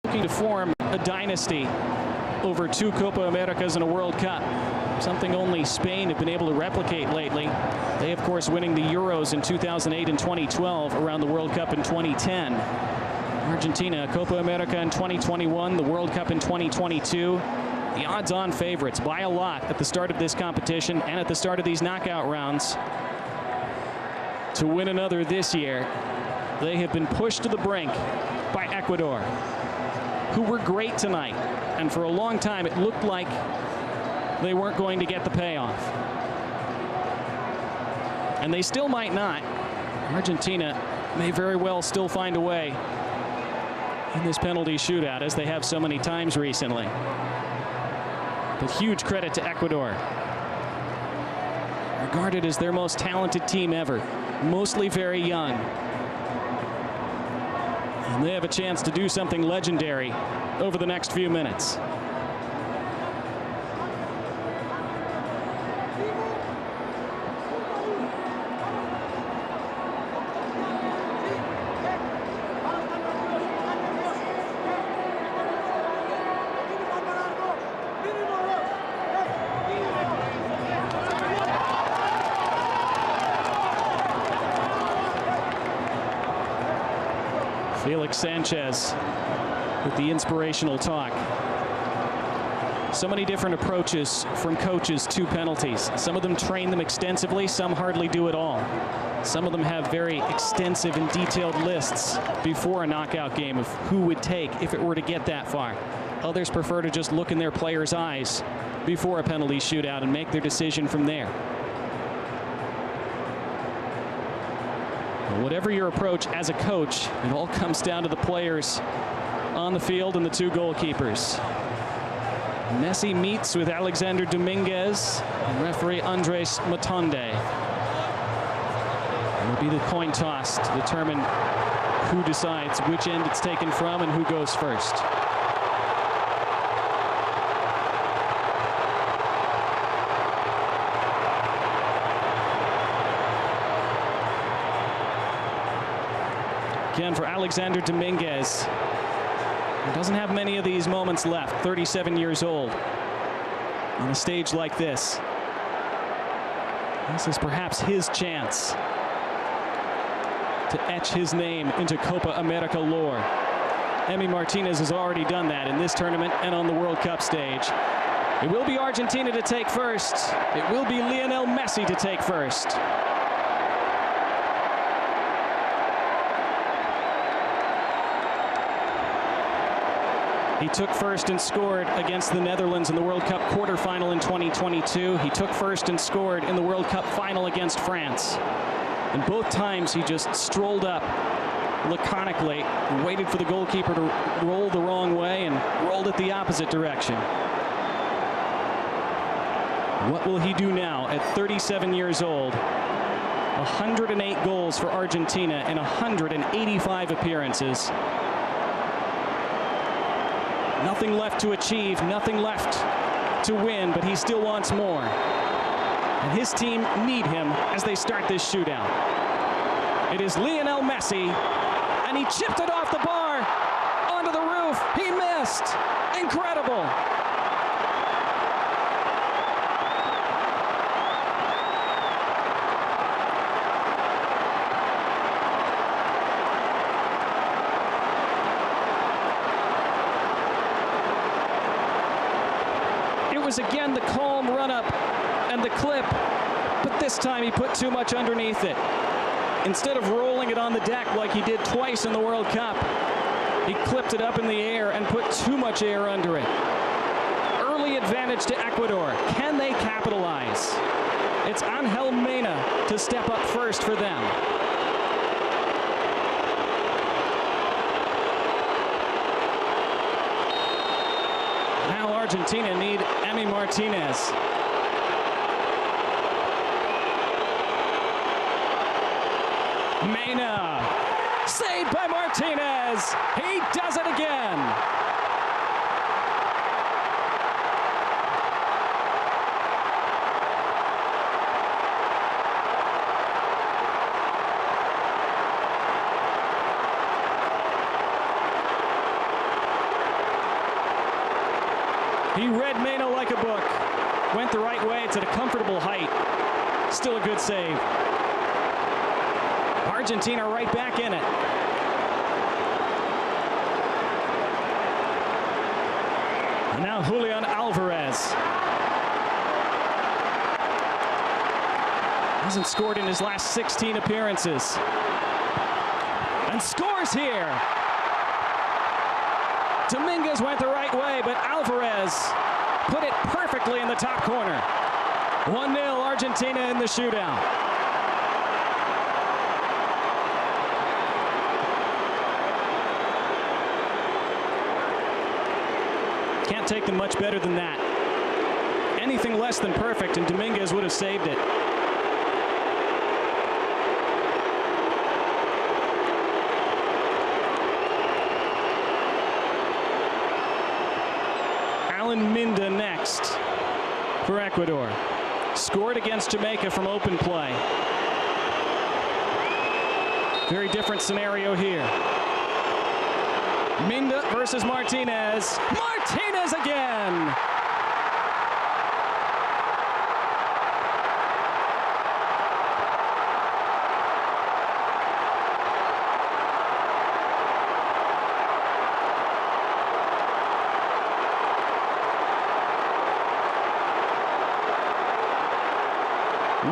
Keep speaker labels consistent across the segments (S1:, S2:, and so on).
S1: looking to form a dynasty over 2 Copa Americas and a World Cup, something only Spain have been able to replicate lately. They, of course, winning the Euros in 2008 and 2012, around the World Cup in 2010. Argentina, Copa America in 2021, the World Cup in 2022. The odds-on favorites by a lot at the start of this competition and at the start of these knockout rounds to win another this year. They have been pushed to the brink by Ecuador, who were great tonight. And for a long time, it looked like they weren't going to get the payoff. And they still might not. Argentina may very well still find a way in this penalty shootout, as they have so many times recently. But huge credit to Ecuador. Regarded as their most talented team ever, mostly very young. And they have a chance to do something legendary over the next few minutes. Felix Sanchez with the inspirational talk. So many different approaches from coaches to penalties. Some of them train them extensively, some hardly do it all. Some of them have very extensive and detailed lists before a knockout game of who would take if it were to get that far. Others prefer to just look in their players' eyes before a penalty shootout and make their decision from there. Whatever your approach as a coach, it all comes down to the players on the field and the 2 goalkeepers. Messi meets with Alexander Dominguez and referee Andres Matonde. It will be the coin toss to determine who decides which end it's taken from and who goes first. Again, for Alexander Dominguez, he doesn't have many of these moments left, 37 years old, on a stage like this. This is perhaps his chance to etch his name into Copa America lore. Emi Martinez has already done that in this tournament and on the World Cup stage. It will be Argentina to take first. It will be Lionel Messi to take first. He took first and scored against the Netherlands in the World Cup quarterfinal in 2022. He took first and scored in the World Cup final against France. And both times he just strolled up laconically and waited for the goalkeeper to roll the wrong way and rolled it the opposite direction. What will he do now at 37 years old? 108 goals for Argentina in 185 appearances. Nothing left to achieve, nothing left to win, but he still wants more. And his team need him as they start this shootout. It is Lionel Messi, and he chipped it off the bar onto the roof. He missed. Incredible. Was again the calm run-up and the clip, but this time he put too much underneath it. Instead of rolling it on the deck like he did twice in the World Cup, he clipped it up in the air and put too much air under it. Early advantage to Ecuador. Can they capitalize? It's Angel Mena to step up first for them. Now Argentina need Emi Martinez. Mena, saved by Martinez. He does it again. He read Mano like a book. Went the right way. It's at a comfortable height. Still a good save. Argentina right back in it. And now Julian Alvarez. Hasn't scored in his last 16 appearances. And scores here. Dominguez went the right way, but Alvarez put it perfectly in the top corner. 1-0 Argentina in the shootout. Can't take them much better than that. Anything less than perfect, and Dominguez would have saved it. Minda next for Ecuador. Scored against Jamaica from open play. Very different scenario here. Minda versus Martinez. Martinez again!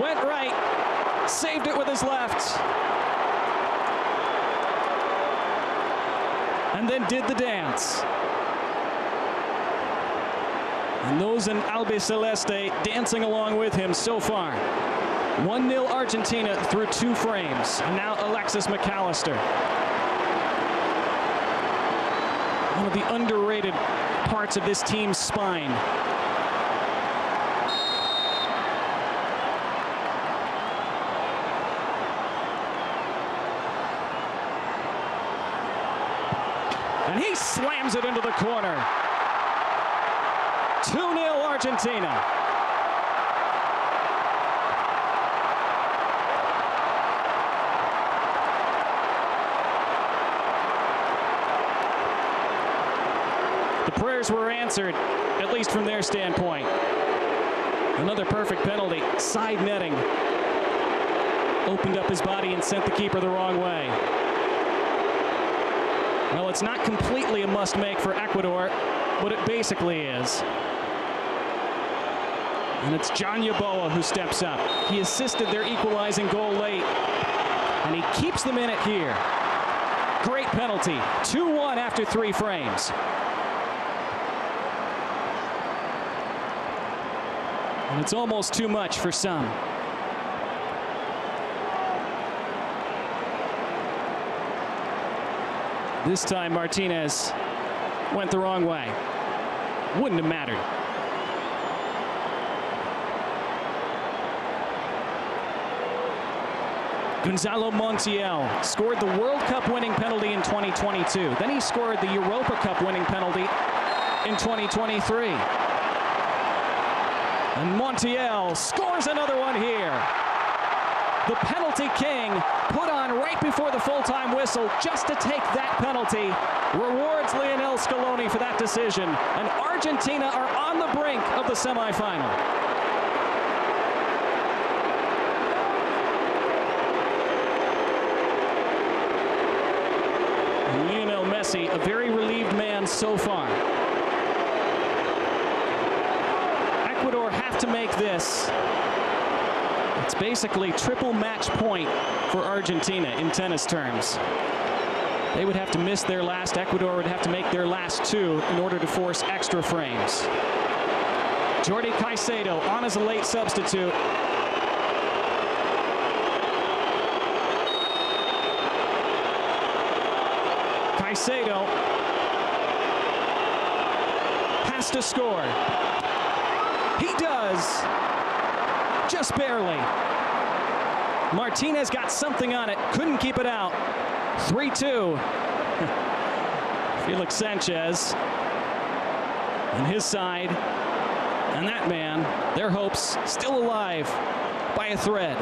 S1: Went right, saved it with his left, and then did the dance. And those in Albiceleste dancing along with him so far. 1-0 Argentina through 2 frames. And now Alexis McAllister. One of the underrated parts of this team's spine. And he slams it into the corner. 2-0 Argentina. The prayers were answered, at least from their standpoint. Another perfect penalty. Side netting. Opened up his body and sent the keeper the wrong way. Well, it's not completely a must-make for Ecuador, but it basically is. And it's John Yeboah who steps up. He assisted their equalizing goal late, and he keeps them in it here. Great penalty. 2-1 after 3 frames. And it's almost too much for some. This time Martinez went the wrong way. Wouldn't have mattered. Gonzalo Montiel scored the World Cup winning penalty in 2022. Then he scored the Europa Cup winning penalty in 2023. And Montiel scores another one here. The penalty king put on right before the full-time whistle just to take that penalty. Rewards Lionel Scaloni for that decision. And Argentina are on the brink of the semifinal. And Lionel Messi, a very relieved man so far. Ecuador have to make this. It's basically triple match point for Argentina in tennis terms. They would have to miss their last. Ecuador would have to make their last 2 in order to force extra frames. Jordi Caicedo on as a late substitute. Caicedo has to score. He does. Just barely. Martinez got something on it, couldn't keep it out. 3-2. Felix Sanchez and his side, and that man, their hopes still alive by a thread.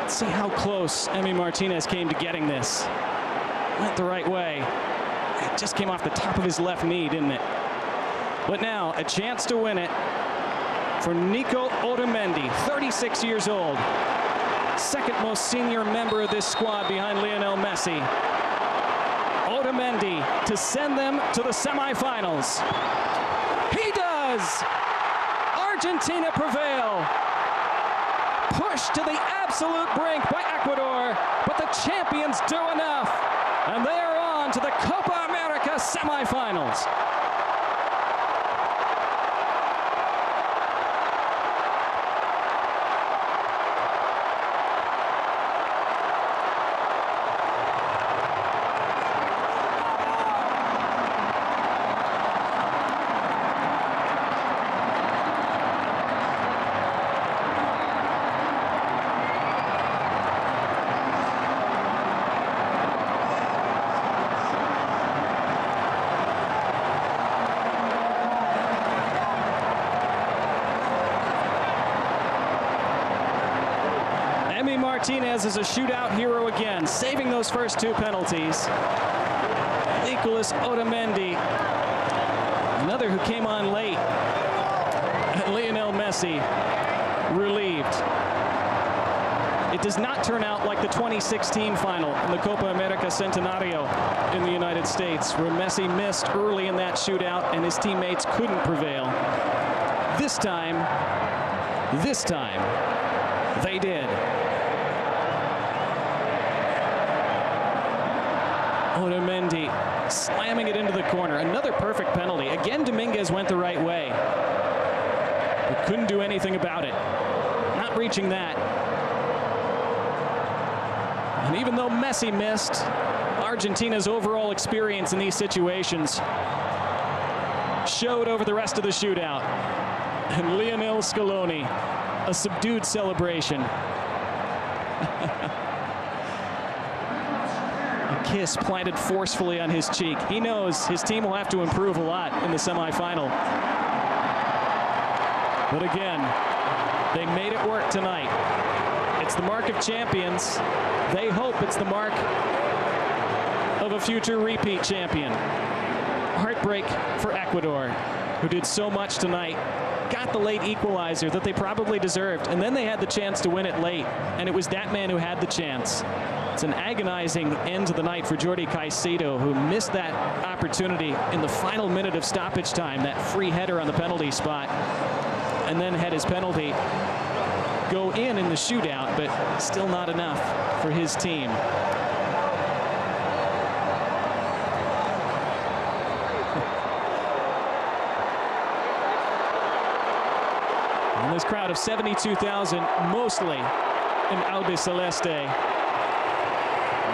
S1: Let's see how close Emi Martinez came to getting this. Went the right way. It just came off the top of his left knee, didn't it? But now a chance to win it for Nico Otamendi, 36 years old. Second most senior member of this squad behind Lionel Messi. Otamendi to send them to the semifinals. He does! Argentina prevail. Pushed to the absolute brink by Ecuador, but the champions do enough. And they are on to the Copa America semifinals. Martinez is a shootout hero again, saving those first two penalties. Nicolas Otamendi, another who came on late. And Lionel Messi, relieved. It does not turn out like the 2016 final in the Copa America Centenario in the United States, where Messi missed early in that shootout and his teammates couldn't prevail. This time, they did. Otamendi slamming it into the corner. Another perfect penalty. Again, Dominguez went the right way, but couldn't do anything about it. Not reaching that. And even though Messi missed, Argentina's overall experience in these situations showed over the rest of the shootout. And Lionel Scaloni, a subdued celebration. Kiss planted forcefully on his cheek. He knows his team will have to improve a lot in the semifinal. But again, they made it work tonight. It's the mark of champions. They hope it's the mark of a future repeat champion. Heartbreak for Ecuador, who did so much tonight. Got the late equalizer that they probably deserved, and then they had the chance to win it late, and it was that man who had the chance. It's an agonizing end to the night for Jordi Caicedo, who missed that opportunity in the final minute of stoppage time, that free header on the penalty spot, and then had his penalty go in the shootout, but still not enough for his team. And this crowd of 72,000, mostly in Albiceleste,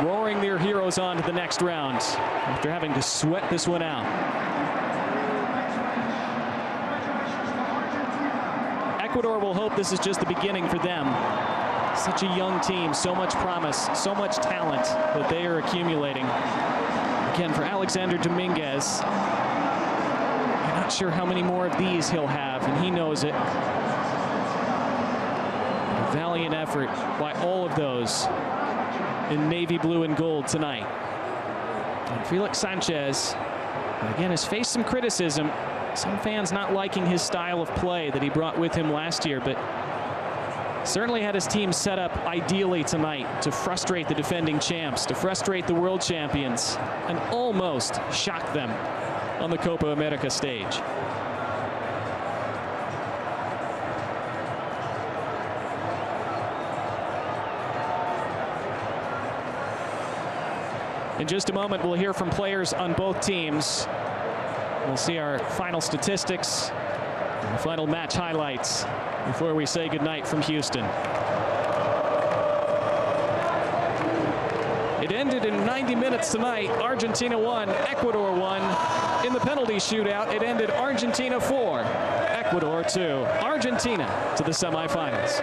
S1: roaring their heroes on to the next round after having to sweat this one out. Ecuador will hope this is just the beginning for them. Such a young team, so much promise, so much talent that they are accumulating. Again, for Alexander Dominguez, I'm not sure how many more of these he'll have, and he knows it. A valiant effort by all of those in navy blue and gold tonight. And Felix Sanchez, again, has faced some criticism. Some fans not liking his style of play that he brought with him last year, but certainly had his team set up ideally tonight to frustrate the defending champs, to frustrate the world champions, and almost shock them on the Copa America stage. In just a moment, we'll hear from players on both teams. We'll see our final statistics and the final match highlights before we say goodnight from Houston. It ended in 90 minutes tonight. Argentina won, Ecuador won. In the penalty shootout, it ended Argentina 4, Ecuador 2. Argentina to the semifinals.